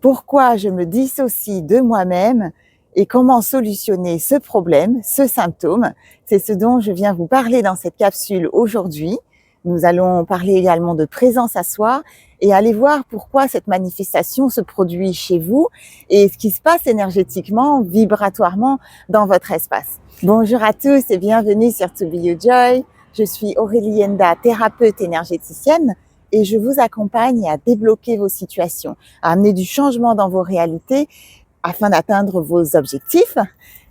Pourquoi je me dissocie de moi-même et comment solutionner ce problème, ce symptôme. C'est ce dont je viens vous parler dans cette capsule aujourd'hui. Nous allons parler également de présence à soi et aller voir pourquoi cette manifestation se produit chez vous et ce qui se passe énergétiquement, vibratoirement dans votre espace. Bonjour à tous et bienvenue sur To Be Your Joy. Je suis Aurélie Enda, thérapeute énergéticienne et je vous accompagne à débloquer vos situations, à amener du changement dans vos réalités afin d'atteindre vos objectifs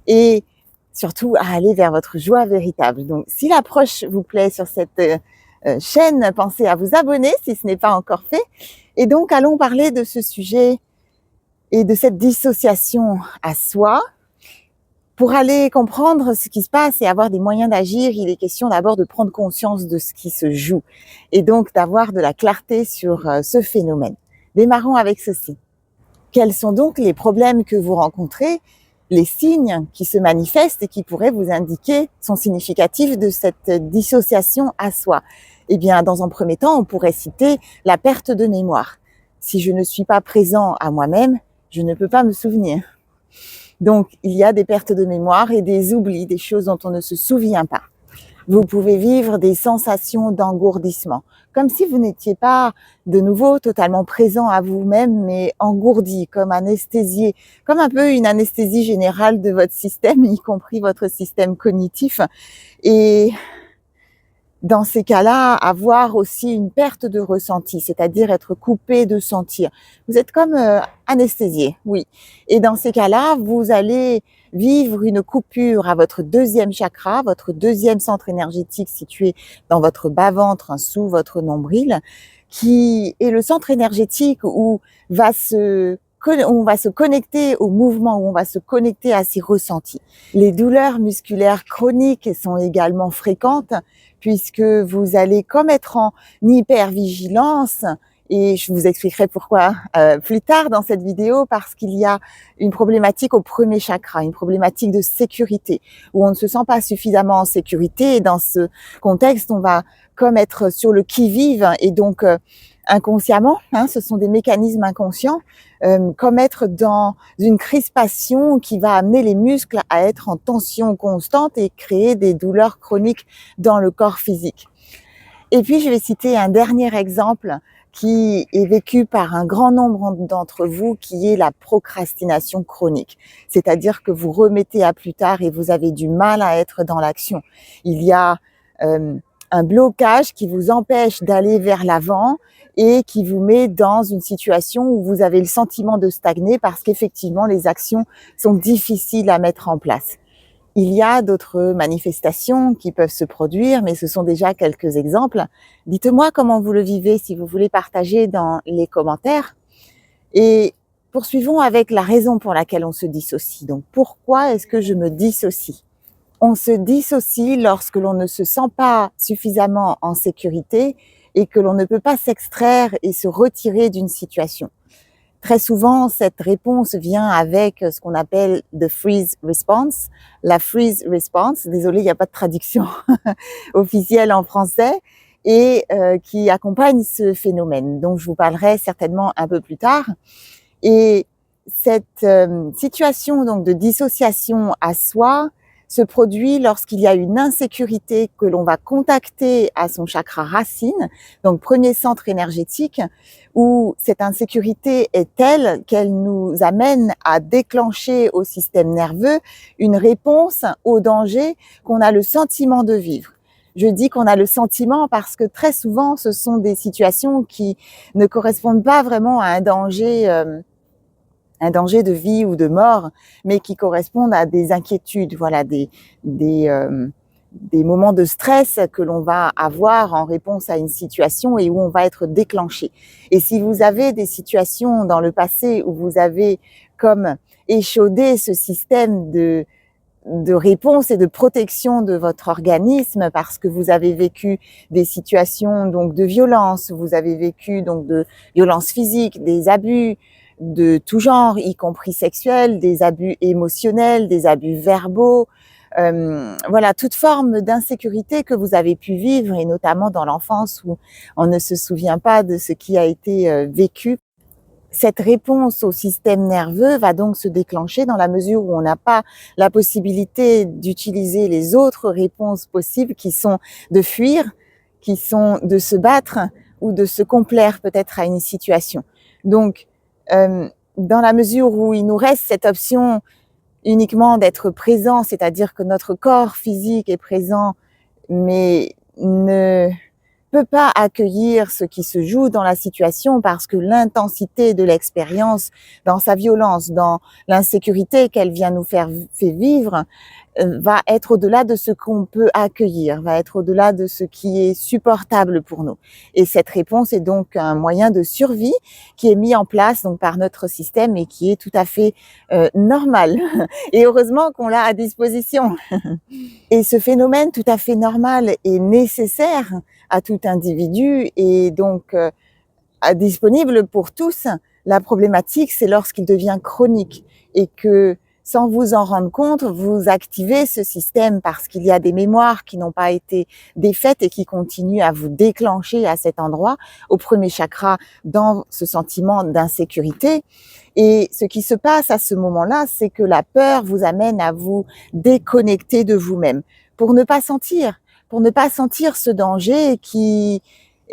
et surtout à aller vers votre joie véritable. Donc, si l'approche vous plaît sur cette chaîne, pensez à vous abonner si ce n'est pas encore fait. Et donc, allons parler de ce sujet et de cette dissociation à soi. Pour aller comprendre ce qui se passe et avoir des moyens d'agir, il est question d'abord de prendre conscience de ce qui se joue et donc d'avoir de la clarté sur ce phénomène. Démarrons avec ceci. Quels sont donc les problèmes que vous rencontrez, les signes qui se manifestent et qui pourraient vous indiquer, sont significatifs de cette dissociation à soi? Eh bien, dans un premier temps, on pourrait citer la perte de mémoire. Si je ne suis pas présent à moi-même, je ne peux pas me souvenir. Donc, il y a des pertes de mémoire et des oublis, des choses dont on ne se souvient pas. Vous pouvez vivre des sensations d'engourdissement, comme si vous n'étiez pas de nouveau totalement présent à vous-même, mais engourdi, comme anesthésié, comme un peu une anesthésie générale de votre système, y compris votre système cognitif. Et dans ces cas-là, avoir aussi une perte de ressenti, c'est-à-dire être coupé de sentir. Vous êtes comme anesthésié, oui. Et dans ces cas-là, vous allez vivre une coupure à votre deuxième chakra, votre deuxième centre énergétique situé dans votre bas-ventre, sous votre nombril, qui est le centre énergétique où on va se connecter au mouvement, où on va se connecter à ses ressentis. Les douleurs musculaires chroniques sont également fréquentes puisque vous allez comme être en hypervigilance et je vous expliquerai pourquoi plus tard dans cette vidéo, parce qu'il y a une problématique au premier chakra, une problématique de sécurité, où on ne se sent pas suffisamment en sécurité et dans ce contexte, on va comme être sur le qui-vive et donc inconsciemment, ce sont des mécanismes inconscients, comme être dans une crispation qui va amener les muscles à être en tension constante et créer des douleurs chroniques dans le corps physique. Et puis, je vais citer un dernier exemple qui est vécu par un grand nombre d'entre vous, qui est la procrastination chronique. C'est-à-dire que vous remettez à plus tard et vous avez du mal à être dans l'action. Il y a un blocage qui vous empêche d'aller vers l'avant et qui vous met dans une situation où vous avez le sentiment de stagner parce qu'effectivement, les actions sont difficiles à mettre en place. Il y a d'autres manifestations qui peuvent se produire, mais ce sont déjà quelques exemples. Dites-moi comment vous le vivez si vous voulez partager dans les commentaires. Et poursuivons avec la raison pour laquelle on se dissocie. Donc, pourquoi est-ce que je me dissocie ? On se dissocie lorsque l'on ne se sent pas suffisamment en sécurité et que l'on ne peut pas s'extraire et se retirer d'une situation. Très souvent, cette réponse vient avec ce qu'on appelle the freeze response. La freeze response, désolé, il n'y a pas de traduction officielle en français, et qui accompagne ce phénomène, dont je vous parlerai certainement un peu plus tard. Et cette situation donc de dissociation à soi se produit lorsqu'il y a une insécurité que l'on va contacter à son chakra racine, donc premier centre énergétique, où cette insécurité est telle qu'elle nous amène à déclencher au système nerveux une réponse au danger qu'on a le sentiment de vivre. Je dis qu'on a le sentiment parce que très souvent, ce sont des situations qui ne correspondent pas vraiment à un danger de vie ou de mort, mais qui correspondent à des inquiétudes, voilà, des moments de stress que l'on va avoir en réponse à une situation et où on va être déclenché. Et si vous avez des situations dans le passé où vous avez comme échaudé ce système de réponse et de protection de votre organisme parce que vous avez vécu des situations donc de violence, vous avez vécu donc de violence physique, des abus de tout genre, y compris sexuels, des abus émotionnels, des abus verbaux, voilà, toute forme d'insécurité que vous avez pu vivre, et notamment dans l'enfance où on ne se souvient pas de ce qui a été vécu. cette réponse au système nerveux va donc se déclencher dans la mesure où on n'a pas la possibilité d'utiliser les autres réponses possibles qui sont de fuir, qui sont de se battre ou de se complaire peut-être à une situation. Donc, dans la mesure où il nous reste cette option uniquement d'être présent, c'est-à-dire que notre corps physique est présent, mais ne peut pas accueillir ce qui se joue dans la situation parce que l'intensité de l'expérience, dans sa violence, dans l'insécurité qu'elle vient nous faire vivre, va être au-delà de ce qu'on peut accueillir, va être au-delà de ce qui est supportable pour nous. Et cette réponse est donc un moyen de survie qui est mis en place donc par notre système et qui est tout à fait normal. Et heureusement qu'on l'a à disposition. Et ce phénomène tout à fait normal et nécessaire à tout individu et donc disponible pour tous. La problématique, c'est lorsqu'il devient chronique et que sans vous en rendre compte, vous activez ce système parce qu'il y a des mémoires qui n'ont pas été défaites et qui continuent à vous déclencher à cet endroit, au premier chakra, dans ce sentiment d'insécurité. Et ce qui se passe à ce moment-là, c'est que la peur vous amène à vous déconnecter de vous-même pour ne pas sentir ce danger qui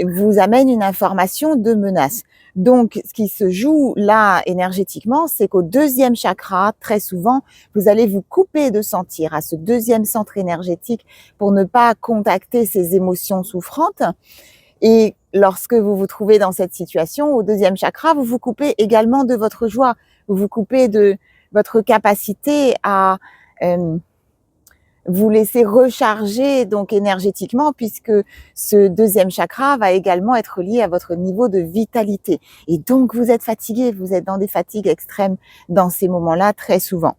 vous amène une information de menace. Donc, ce qui se joue là énergétiquement, c'est qu'au deuxième chakra, très souvent, vous allez vous couper de sentir à ce deuxième centre énergétique pour ne pas contacter ces émotions souffrantes. Et lorsque vous vous trouvez dans cette situation, au deuxième chakra, vous vous coupez également de votre joie, vous vous coupez de votre capacité à vous laisser recharger donc énergétiquement puisque ce deuxième chakra va également être lié à votre niveau de vitalité. Et donc vous êtes fatigué, vous êtes dans des fatigues extrêmes dans ces moments-là très souvent.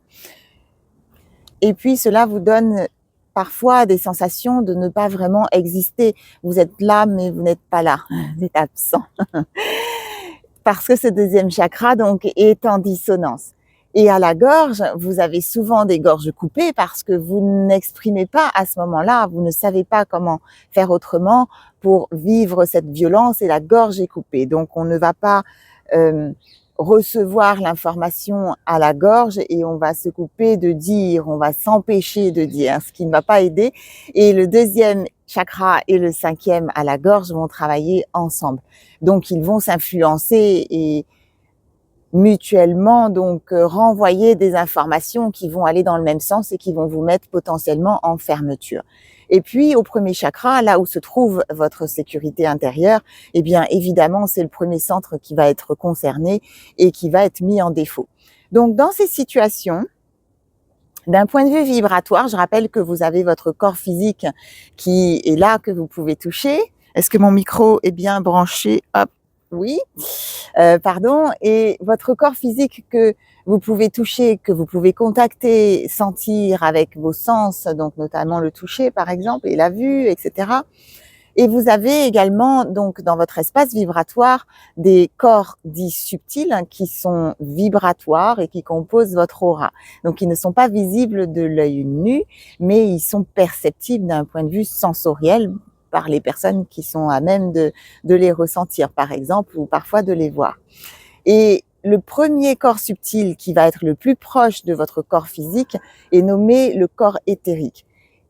Et puis cela vous donne parfois des sensations de ne pas vraiment exister. Vous êtes là mais vous n'êtes pas là, vous êtes absent. Parce que ce deuxième chakra donc est en dissonance. Et à la gorge, vous avez souvent des gorges coupées parce que vous n'exprimez pas à ce moment-là, vous ne savez pas comment faire autrement pour vivre cette violence et la gorge est coupée. Donc on ne va pas recevoir l'information à la gorge et on va se couper de dire, on va s'empêcher de dire, ce qui ne va pas aider. Et le deuxième chakra et le cinquième à la gorge vont travailler ensemble. Donc ils vont s'influencer et mutuellement donc renvoyer des informations qui vont aller dans le même sens et qui vont vous mettre potentiellement en fermeture. Et puis au premier chakra, là où se trouve votre sécurité intérieure, eh bien évidemment c'est le premier centre qui va être concerné et qui va être mis en défaut. Donc dans ces situations, d'un point de vue vibratoire, je rappelle que vous avez votre corps physique qui est là, que vous pouvez toucher. Est-ce que mon micro est bien branché? Hop. Oui, pardon, et votre corps physique que vous pouvez toucher, que vous pouvez contacter, sentir avec vos sens, donc notamment le toucher par exemple, et la vue, etc. Et vous avez également donc dans votre espace vibratoire des corps dits subtils qui sont vibratoires et qui composent votre aura. Donc ils ne sont pas visibles de l'œil nu, mais ils sont perceptibles d'un point de vue sensoriel par les personnes qui sont à même de les ressentir, par exemple, ou parfois de les voir. Et le premier corps subtil qui va être le plus proche de votre corps physique est nommé le corps éthérique.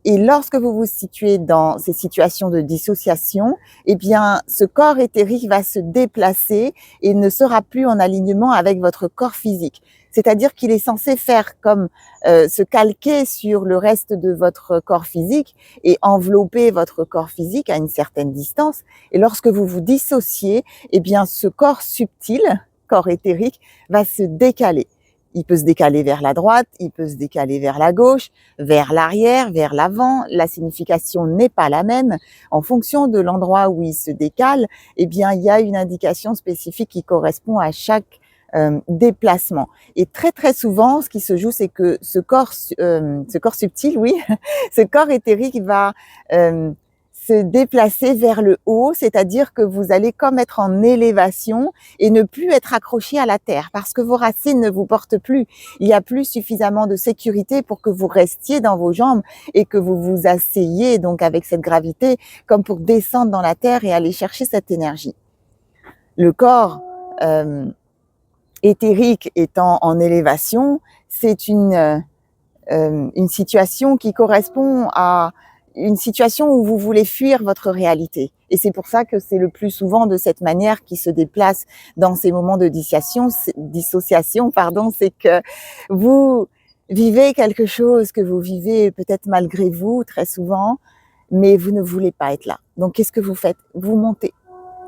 Et lorsque vous vous situez dans ces situations de dissociation, eh bien, ce corps éthérique va se déplacer et ne sera plus en alignement avec votre corps physique. C'est-à-dire qu'il est censé faire comme se calquer sur le reste de votre corps physique et envelopper votre corps physique à une certaine distance. Et lorsque vous vous dissociez, eh bien, ce corps subtil, corps éthérique, va se décaler. Il peut se décaler vers la droite, il peut se décaler vers la gauche, vers l'arrière, vers l'avant. La signification n'est pas la même. En fonction de l'endroit où il se décale, eh bien, il y a une indication spécifique qui correspond à chaque déplacement. Et très très souvent, ce qui se joue, c'est que ce corps subtil, oui, ce corps éthérique va se déplacer vers le haut, c'est-à-dire que vous allez comme être en élévation et ne plus être accroché à la terre parce que vos racines ne vous portent plus. Il y a plus suffisamment de sécurité pour que vous restiez dans vos jambes et que vous vous asseyiez donc avec cette gravité comme pour descendre dans la terre et aller chercher cette énergie. Le corps éthérique étant en élévation, c'est une situation qui correspond à une situation où vous voulez fuir votre réalité. Et c'est pour ça que c'est le plus souvent de cette manière qui se déplace dans ces moments de dissociation, c'est que vous vivez quelque chose que vous vivez peut-être malgré vous très souvent, mais vous ne voulez pas être là. Donc qu'est-ce que vous faites? Vous montez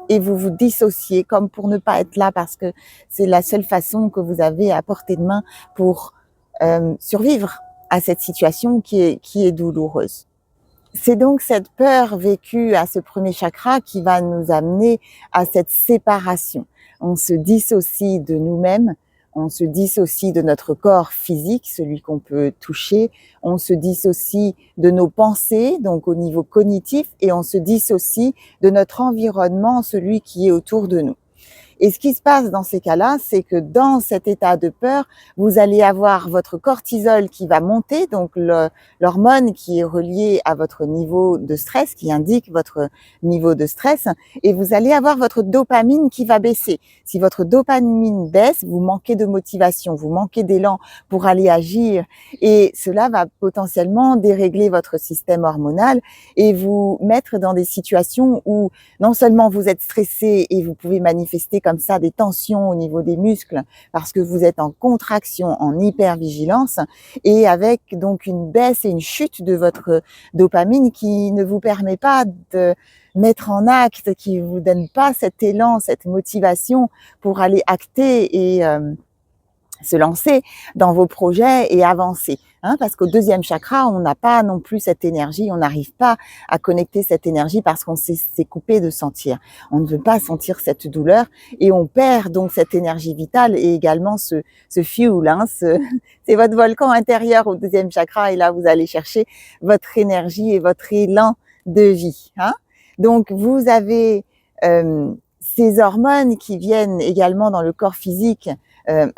et vous vous dissociez comme pour ne pas être là parce que c'est la seule façon que vous avez à portée de main pour survivre à cette situation qui est douloureuse. C'est donc cette peur vécue à ce premier chakra qui va nous amener à cette séparation. On se dissocie de nous-mêmes, on se dissocie de notre corps physique, celui qu'on peut toucher, on se dissocie de nos pensées, donc au niveau cognitif, et on se dissocie de notre environnement, celui qui est autour de nous. Et ce qui se passe dans ces cas-là, c'est que dans cet état de peur, vous allez avoir votre cortisol qui va monter, donc l'hormone qui est reliée à votre niveau de stress, qui indique votre niveau de stress, et vous allez avoir votre dopamine qui va baisser. Si votre dopamine baisse, vous manquez de motivation, vous manquez d'élan pour aller agir, et cela va potentiellement dérégler votre système hormonal et vous mettre dans des situations où non seulement vous êtes stressé et vous pouvez manifester comme ça des tensions au niveau des muscles parce que vous êtes en contraction, en hypervigilance et avec donc une baisse et une chute de votre dopamine qui ne vous permet pas de mettre en acte, qui vous donne pas cet élan, cette motivation pour aller acter et se lancer dans vos projets et avancer. Parce qu'au deuxième chakra, on n'a pas non plus cette énergie, on n'arrive pas à connecter cette énergie parce qu'on s'est coupé de sentir. On ne veut pas sentir cette douleur et on perd donc cette énergie vitale et également ce fuel. C'est votre volcan intérieur au deuxième chakra et là, vous allez chercher votre énergie et votre élan de vie. Donc, vous avez ces hormones qui viennent également dans le corps physique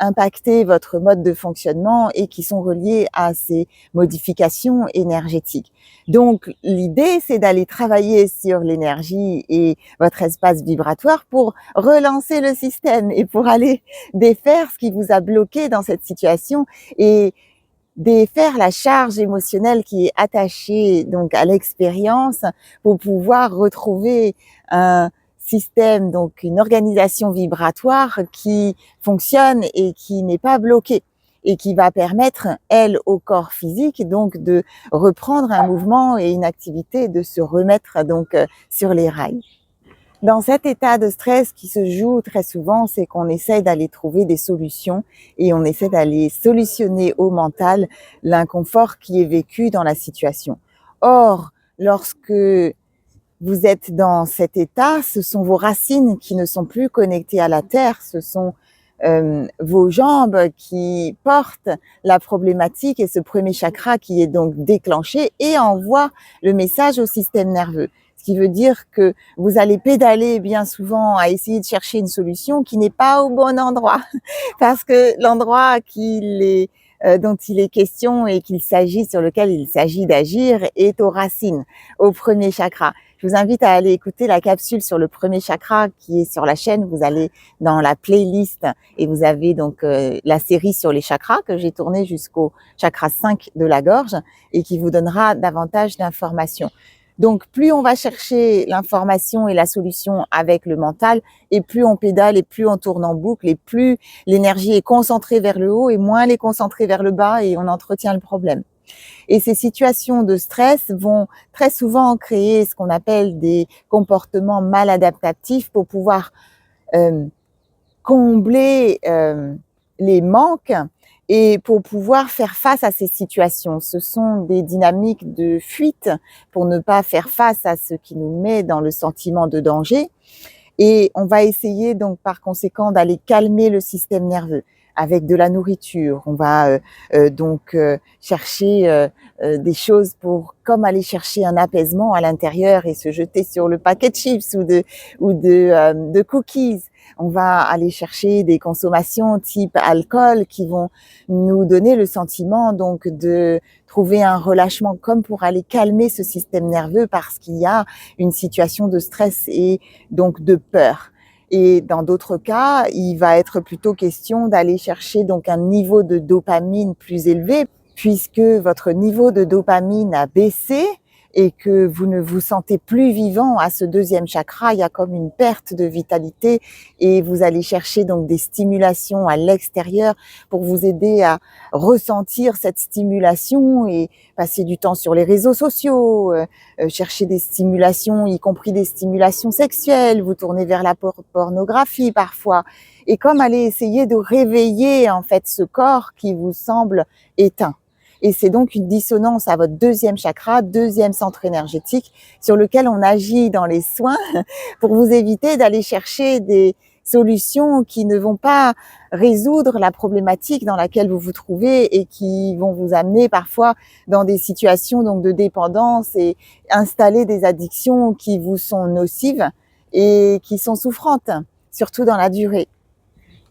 impacter votre mode de fonctionnement et qui sont reliées à ces modifications énergétiques. Donc, l'idée, c'est d'aller travailler sur l'énergie et votre espace vibratoire pour relancer le système et pour aller défaire ce qui vous a bloqué dans cette situation et défaire la charge émotionnelle qui est attachée donc à l'expérience pour pouvoir retrouver un système, donc une organisation vibratoire qui fonctionne et qui n'est pas bloquée et qui va permettre, elle, au corps physique, donc de reprendre un mouvement et une activité, de se remettre donc sur les rails. Dans cet état de stress qui se joue très souvent, c'est qu'on essaie d'aller trouver des solutions et on essaie d'aller solutionner au mental l'inconfort qui est vécu dans la situation. Or, lorsque vous êtes dans cet état, ce sont vos racines qui ne sont plus connectées à la terre, ce sont vos jambes qui portent la problématique et ce premier chakra qui est donc déclenché et envoie le message au système nerveux. Ce qui veut dire que vous allez pédaler bien souvent à essayer de chercher une solution qui n'est pas au bon endroit parce que l'endroit dont il est question et sur lequel il s'agit d'agir est aux racines, au premier chakra. Je vous invite à aller écouter la capsule sur le premier chakra qui est sur la chaîne. Vous allez dans la playlist et vous avez donc la série sur les chakras que j'ai tournée jusqu'au chakra 5 de la gorge et qui vous donnera davantage d'informations. Donc, plus on va chercher l'information et la solution avec le mental, et plus on pédale, et plus on tourne en boucle, et plus l'énergie est concentrée vers le haut, et moins elle est concentrée vers le bas, et on entretient le problème. Et ces situations de stress vont très souvent créer ce qu'on appelle des comportements maladaptatifs pour pouvoir combler les manques et pour pouvoir faire face à ces situations. Ce sont des dynamiques de fuite pour ne pas faire face à ce qui nous met dans le sentiment de danger. Et on va essayer donc par conséquent d'aller calmer le système nerveux avec de la nourriture. On va donc chercher des choses comme aller chercher un apaisement à l'intérieur et se jeter sur le paquet de chips ou de cookies. On va aller chercher des consommations type alcool qui vont nous donner le sentiment donc de trouver un relâchement comme pour aller calmer ce système nerveux parce qu'il y a une situation de stress et donc de peur. Et dans d'autres cas, il va être plutôt question d'aller chercher donc un niveau de dopamine plus élevé, puisque votre niveau de dopamine a baissé et que vous ne vous sentez plus vivant à ce deuxième chakra. Il y a comme une perte de vitalité et vous allez chercher donc des stimulations à l'extérieur pour vous aider à ressentir cette stimulation et passer du temps sur les réseaux sociaux, chercher des stimulations, y compris des stimulations sexuelles, vous tournez vers la pornographie parfois, et comme aller essayer de réveiller en fait ce corps qui vous semble éteint. Et c'est donc une dissonance à votre deuxième chakra, deuxième centre énergétique, sur lequel on agit dans les soins pour vous éviter d'aller chercher des solutions qui ne vont pas résoudre la problématique dans laquelle vous vous trouvez et qui vont vous amener parfois dans des situations donc de dépendance et installer des addictions qui vous sont nocives et qui sont souffrantes, surtout dans la durée.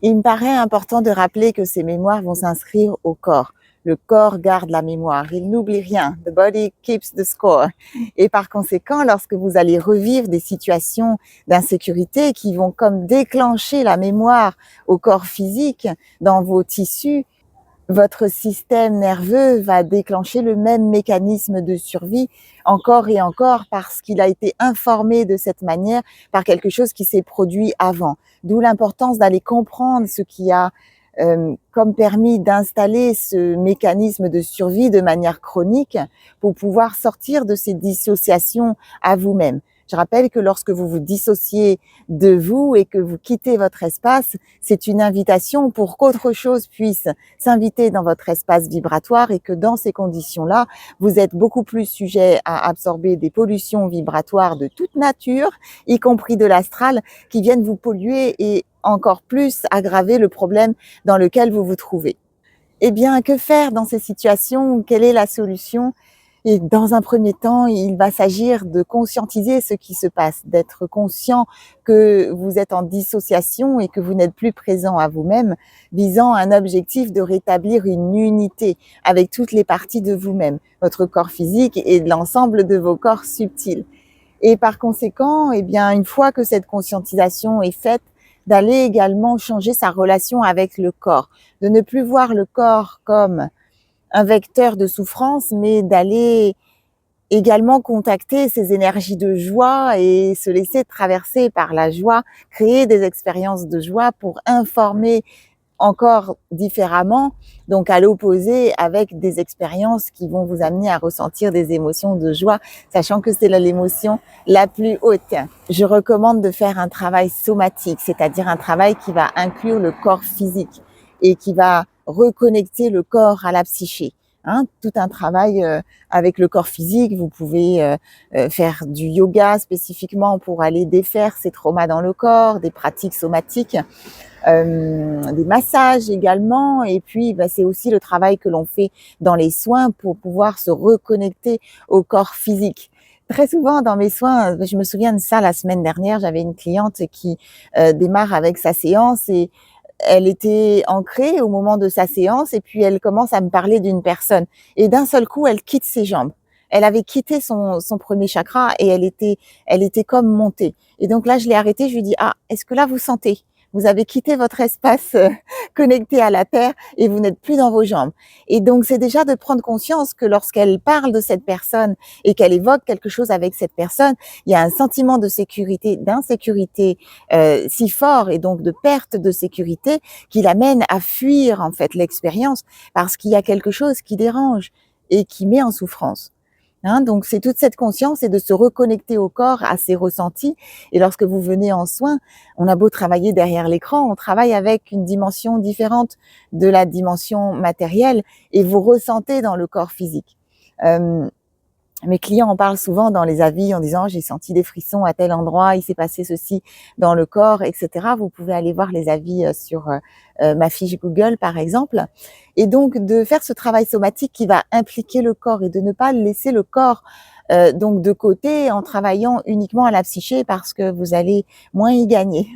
Il me paraît important de rappeler que ces mémoires vont s'inscrire au corps. Le corps garde la mémoire, il n'oublie rien. The body keeps the score. Et par conséquent, lorsque vous allez revivre des situations d'insécurité qui vont comme déclencher la mémoire au corps physique, dans vos tissus, votre système nerveux va déclencher le même mécanisme de survie encore et encore parce qu'il a été informé de cette manière par quelque chose qui s'est produit avant. D'où l'importance d'aller comprendre ce qui a comme permis d'installer ce mécanisme de survie de manière chronique pour pouvoir sortir de ces dissociations à vous-même. Je rappelle que lorsque vous vous dissociez de vous et que vous quittez votre espace, c'est une invitation pour qu'autre chose puisse s'inviter dans votre espace vibratoire et que dans ces conditions-là, vous êtes beaucoup plus sujet à absorber des pollutions vibratoires de toute nature, y compris de l'astral, qui viennent vous polluer et encore plus aggraver le problème dans lequel vous vous trouvez. Eh bien, que faire dans ces situations? Quelle est la solution? Et dans un premier temps, il va s'agir de conscientiser ce qui se passe, d'être conscient que vous êtes en dissociation et que vous n'êtes plus présent à vous-même, visant un objectif de rétablir une unité avec toutes les parties de vous-même, votre corps physique et l'ensemble de vos corps subtils. Et par conséquent, eh bien, une fois que cette conscientisation est faite, d'aller également changer sa relation avec le corps, de ne plus voir le corps comme un vecteur de souffrance, mais d'aller également contacter ces énergies de joie et se laisser traverser par la joie, créer des expériences de joie pour informer encore différemment, donc à l'opposé avec des expériences qui vont vous amener à ressentir des émotions de joie, sachant que c'est l'émotion la plus haute. Je recommande de faire un travail somatique, c'est-à-dire un travail qui va inclure le corps physique et qui va reconnecter le corps à la psyché. Tout un travail avec le corps physique. Vous pouvez faire du yoga spécifiquement pour aller défaire ces traumas dans le corps, des pratiques somatiques, des massages également. Et puis, c'est aussi le travail que l'on fait dans les soins pour pouvoir se reconnecter au corps physique. Très souvent dans mes soins, je me souviens de ça la semaine dernière, j'avais une cliente qui démarre avec sa séance et elle était ancrée au moment de sa séance et puis elle commence à me parler d'une personne. Et d'un seul coup, elle quitte ses jambes. Elle avait quitté son premier chakra et elle était comme montée. Et donc là, je l'ai arrêtée, je lui ai dit, est-ce que là vous sentez? Vous avez quitté votre espace connecté à la terre et vous n'êtes plus dans vos jambes. Et donc, c'est déjà de prendre conscience que lorsqu'elle parle de cette personne et qu'elle évoque quelque chose avec cette personne, il y a un sentiment de sécurité, d'insécurité si fort et donc de perte de sécurité qui l'amène à fuir en fait l'expérience parce qu'il y a quelque chose qui dérange et qui met en souffrance. Donc c'est toute cette conscience et de se reconnecter au corps, à ses ressentis. Et lorsque vous venez en soins, on a beau travailler derrière l'écran, on travaille avec une dimension différente de la dimension matérielle et vous ressentez dans le corps physique. Mes clients en parlent souvent dans les avis en disant j'ai senti des frissons à tel endroit, il s'est passé ceci dans le corps, etc. Vous pouvez aller voir les avis sur ma fiche Google par exemple. Et donc de faire ce travail somatique qui va impliquer le corps et de ne pas laisser le corps donc de côté en travaillant uniquement à la psyché parce que vous allez moins y gagner.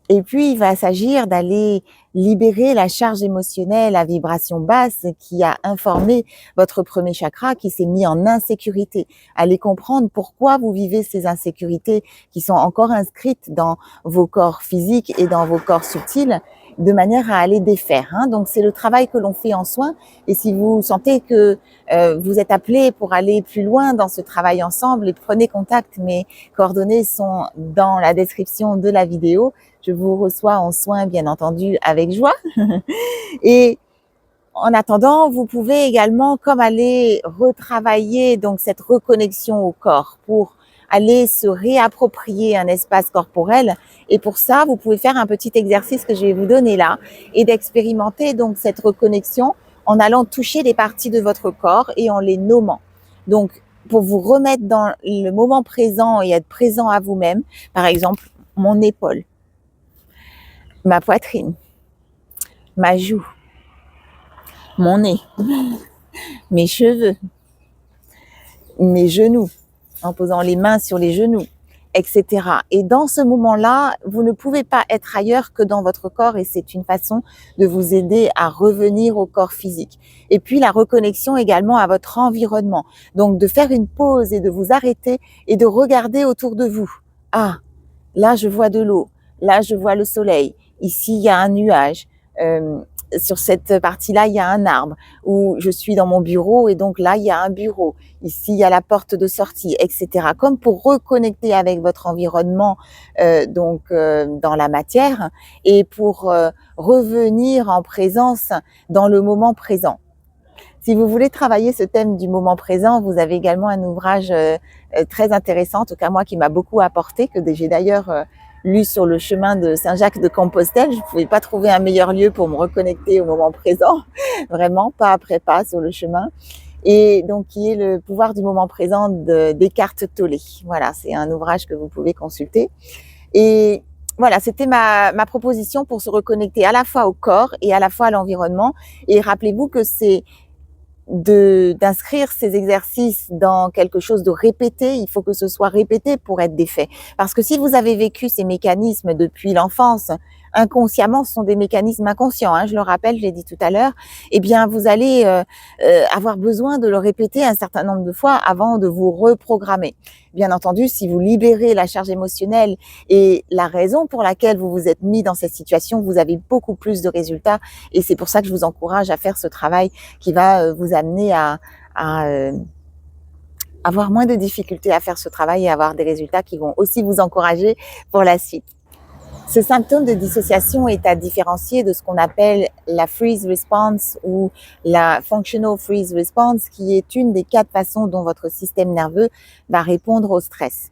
Et puis, il va s'agir d'aller libérer la charge émotionnelle à vibration basse qui a informé votre premier chakra, qui s'est mis en insécurité. Allez comprendre pourquoi vous vivez ces insécurités qui sont encore inscrites dans vos corps physiques et dans vos corps subtils, de manière à aller défaire. Donc, c'est le travail que l'on fait en soins. Et si vous sentez que vous êtes appelé pour aller plus loin dans ce travail ensemble, prenez contact. Mes coordonnées sont dans la description de la vidéo. Je vous reçois en soins, bien entendu, avec joie. Et en attendant, vous pouvez également comme aller retravailler donc cette reconnexion au corps pour aller se réapproprier un espace corporel. Et pour ça, vous pouvez faire un petit exercice que je vais vous donner là et d'expérimenter donc cette reconnexion en allant toucher les parties de votre corps et en les nommant. Donc, pour vous remettre dans le moment présent et être présent à vous-même, par exemple, mon épaule, ma poitrine, ma joue, mon nez, mes cheveux, mes genoux, en posant les mains sur les genoux, etc. Et dans ce moment-là, vous ne pouvez pas être ailleurs que dans votre corps et c'est une façon de vous aider à revenir au corps physique. Et puis la reconnexion également à votre environnement. Donc de faire une pause et de vous arrêter et de regarder autour de vous. Ah, là je vois de l'eau, là je vois le soleil, ici il y a un nuage. Sur cette partie-là, il y a un arbre, où je suis dans mon bureau et donc là, il y a un bureau. Ici, il y a la porte de sortie, etc. Comme pour reconnecter avec votre environnement dans la matière et pour revenir en présence dans le moment présent. Si vous voulez travailler ce thème du moment présent, vous avez également un ouvrage très intéressant, en tout cas moi qui m'a beaucoup apporté, que j'ai d'ailleurs lu sur le chemin de Saint-Jacques-de-Compostelle. Je ne pouvais pas trouver un meilleur lieu pour me reconnecter au moment présent, vraiment, pas après pas sur le chemin. Et donc, qui est le pouvoir du moment présent d'Eckhart Tolle. Voilà, c'est un ouvrage que vous pouvez consulter. Et voilà, c'était ma proposition pour se reconnecter à la fois au corps et à la fois à l'environnement. Et rappelez-vous que c'est d'inscrire ces exercices dans quelque chose de répété, il faut que ce soit répété pour être des faits. Parce que si vous avez vécu ces mécanismes depuis l'enfance, inconsciemment, ce sont des mécanismes inconscients, je le rappelle, je l'ai dit tout à l'heure, eh bien vous allez avoir besoin de le répéter un certain nombre de fois avant de vous reprogrammer. Bien entendu, si vous libérez la charge émotionnelle et la raison pour laquelle vous vous êtes mis dans cette situation, vous avez beaucoup plus de résultats et c'est pour ça que je vous encourage à faire ce travail qui va vous amener à avoir moins de difficultés à faire ce travail et avoir des résultats qui vont aussi vous encourager pour la suite. Ce symptôme de dissociation est à différencier de ce qu'on appelle la freeze response ou la functional freeze response, qui est une des 4 façons dont votre système nerveux va répondre au stress.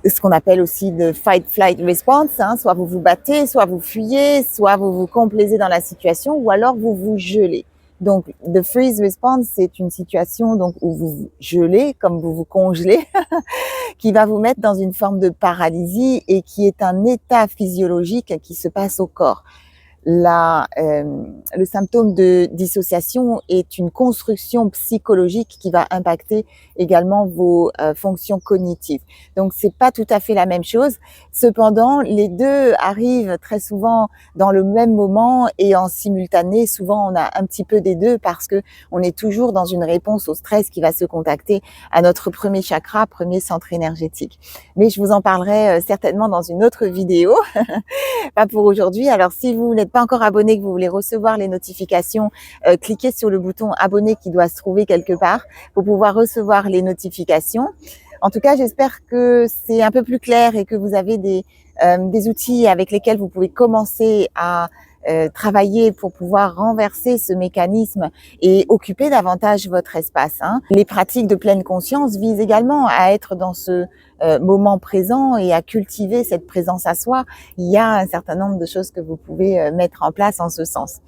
Ce qu'on appelle aussi le fight-flight response, soit vous vous battez, soit vous fuyez, soit vous vous complaisez dans la situation, ou alors vous vous gelez. Donc, the freeze response, c'est une situation donc où vous vous gelez, comme vous vous congelez, qui va vous mettre dans une forme de paralysie et qui est un état physiologique qui se passe au corps. Le symptôme de dissociation est une construction psychologique qui va impacter également vos fonctions cognitives. Donc c'est pas tout à fait la même chose. Cependant, les deux arrivent très souvent dans le même moment et en simultané. Souvent, on a un petit peu des deux parce que on est toujours dans une réponse au stress qui va se contacter à notre premier chakra, premier centre énergétique. Mais je vous en parlerai certainement dans une autre vidéo. Pas pour aujourd'hui. Alors si vous n'êtes pas encore abonné, que vous voulez recevoir les notifications, cliquez sur le bouton abonner qui doit se trouver quelque part pour pouvoir recevoir les notifications. En tout cas, j'espère que c'est un peu plus clair et que vous avez des outils avec lesquels vous pouvez commencer à travailler pour pouvoir renverser ce mécanisme et occuper davantage votre espace. Les pratiques de pleine conscience visent également à être dans ce moment présent et à cultiver cette présence à soi. Il y a un certain nombre de choses que vous pouvez mettre en place en ce sens.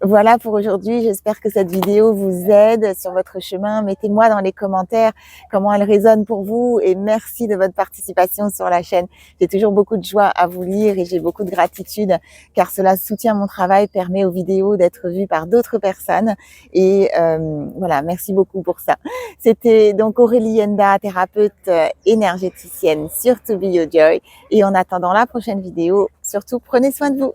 Voilà pour aujourd'hui. J'espère que cette vidéo vous aide sur votre chemin. Mettez-moi dans les commentaires comment elle résonne pour vous et merci de votre participation sur la chaîne. J'ai toujours beaucoup de joie à vous lire et j'ai beaucoup de gratitude car cela soutient soutien à mon travail permet aux vidéos d'être vues par d'autres personnes et voilà, merci beaucoup pour ça. C'était donc Aurélie Yenda, thérapeute énergéticienne sur To Be Your Joy et en attendant la prochaine vidéo, surtout prenez soin de vous.